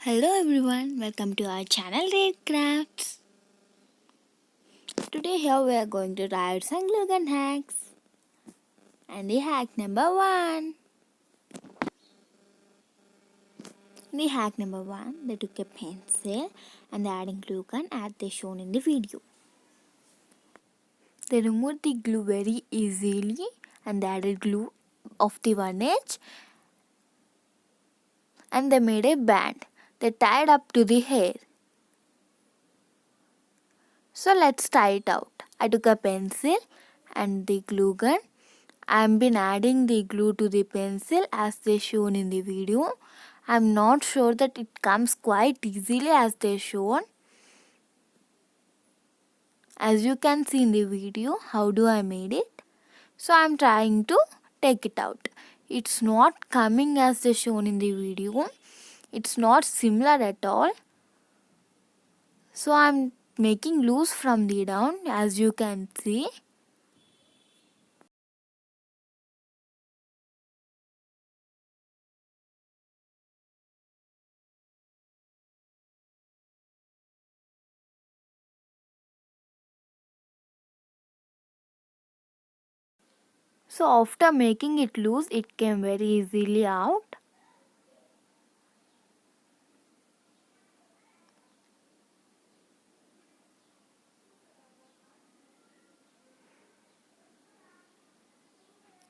Hello everyone, welcome to our channel Red Crafts. Today here we are going to write some glue gun hacks. And the hack number 1. The hack number 1, they took a pencil and they adding glue gun as they shown in the video. They removed the glue very easily and they added glue of the one edge and they made a band. They tied up to the hair. So let's try it out. I took a pencil and the glue gun. I've been adding the glue to the pencil as they shown in the video. I'm not sure that it comes quite easily as they shown. As you can see in the video, how do I made it? So I'm trying to take it out. It's not coming as they shown in the video. It's not similar at all. So I'm making loose from the down as you can see. So after making it loose, it came very easily out.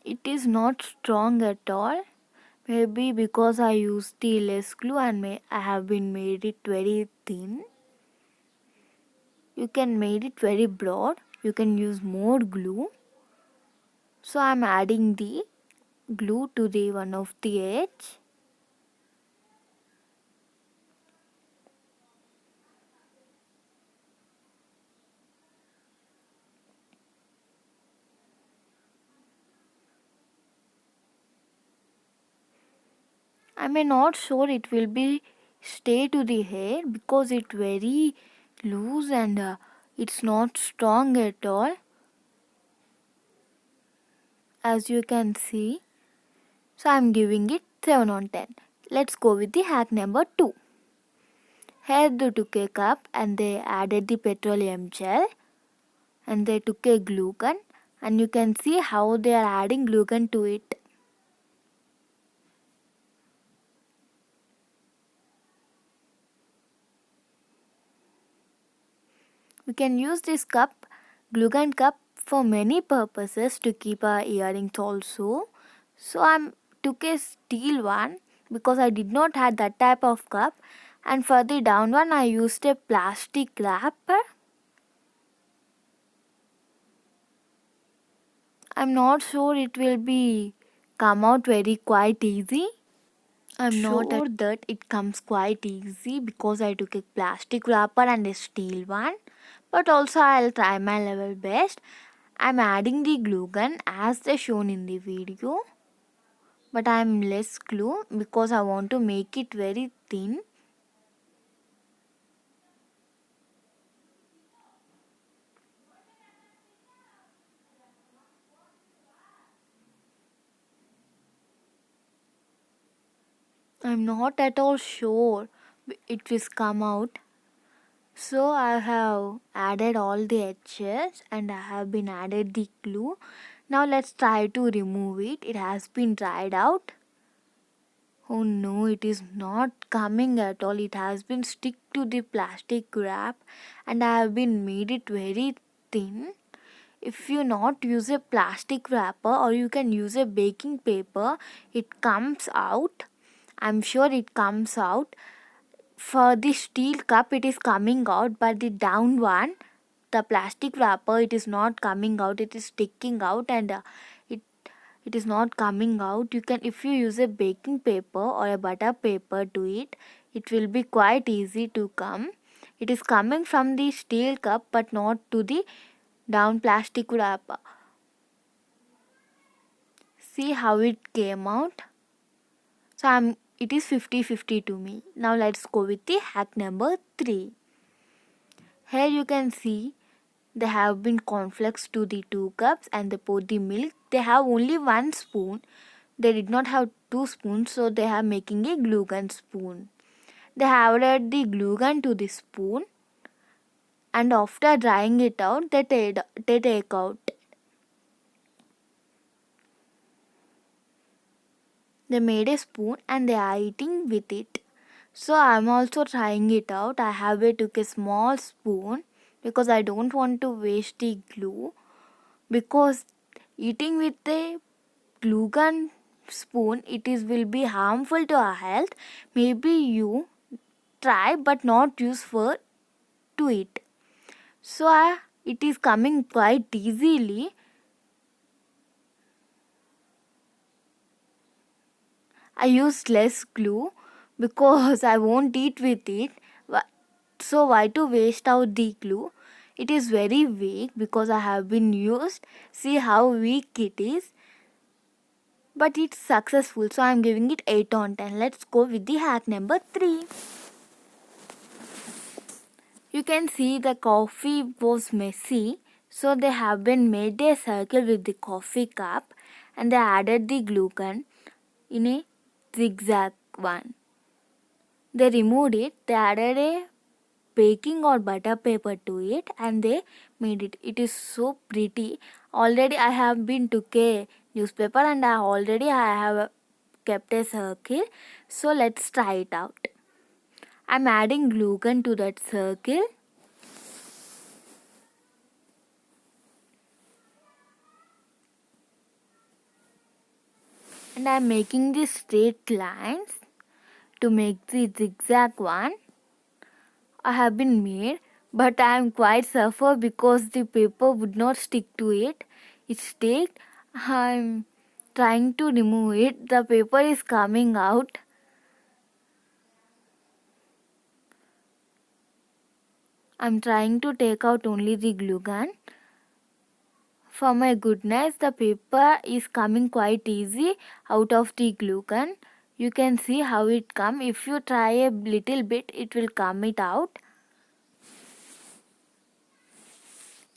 It is not strong at all. Maybe because I used the less glue and I have been made it very thin. You can made it very broad. You can use more glue. So I am adding the glue to the one of the edge. I am not sure it will be stay to the hair because it very loose and it's not strong at all. As you can see. So I am giving it 7 on 10. Let's go with the hack number 2. Here they took a cup and they added the petroleum gel and they took a glue gun and you can see how they are adding glue gun to it. We can use this cup, glue gun cup, for many purposes to keep our earrings also. So I took a steel one because I did not have that type of cup, and for the down one I used a plastic wrapper. I'm not sure it will be come out very quite easy. I'm not sure that it comes quite easy because I took a plastic wrapper and a steel one. But also I'll try my level best. I'm adding the glue gun as they shown in the video. But I'm less glue because I want to make it very thin. I'm not at all sure it will come out. So I have added all the edges and I have been added the glue. Now let's try to remove it. It has been dried out. Oh no, it is not coming at all. It has been stick to the plastic wrap and I have been made it very thin. If you not use a plastic wrapper or you can use a baking paper, it comes out. I'm sure it comes out. For the steel cup it is coming out, but the down one, the plastic wrapper, it is not coming out. It is sticking out and it it is not coming out. You can, if you use a baking paper or a butter paper to it will be quite easy to come. It is coming from the steel cup but not to the down plastic wrapper. See how it came out. So it is 50-50 to me. Now let's go with the hack number 3. Here you can see they have been cornflakes to the 2 cups and they pour the milk. They have only 1 spoon. They did not have 2 spoons, so they are making a glue gun spoon. They added the glue gun to the spoon, and after drying it out, they take out. They made a spoon and they are eating with it. So I'm also trying it out. I have took a small spoon because I don't want to waste the glue, because eating with a glue gun spoon, it is will be harmful to our health. Maybe you try but not use for to eat. So it is coming quite easily. I used less glue because I won't eat with it. So why to waste out the glue? It is very weak because I have been used. See how weak it is. But it's successful, so I'm giving it 8 on 10. Let's go with the hack number 3. You can see the coffee was messy, so they have been made a circle with the coffee cup and they added the glue gun in a zigzag one. They removed it, they added a baking or butter paper to it and they made it. It is so pretty. Already I have been took a newspaper and I have kept a circle. So let's try it out. I'm adding glue gun to that circle. And I'm making the straight lines to make the zigzag one. I have been made, but I am quite suffer because the paper would not stick to it. It stick. I'm trying to remove it. The paper is coming out. I'm trying to take out only the glue gun. For my goodness, the paper is coming quite easy out of the glue gun. You can see how it come. If you try a little bit, it will come it out.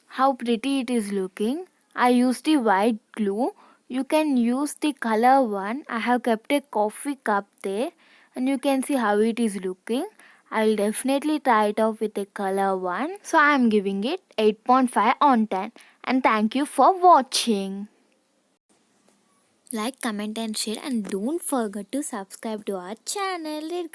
How pretty it is looking. I used the white glue. You can use the color one. I have kept a coffee cup there and you can see how it is looking. I will definitely try it out with a color one. So I am giving it 8.5 on 10. And thank you for watching. Like, comment and share and don't forget to subscribe to our channel.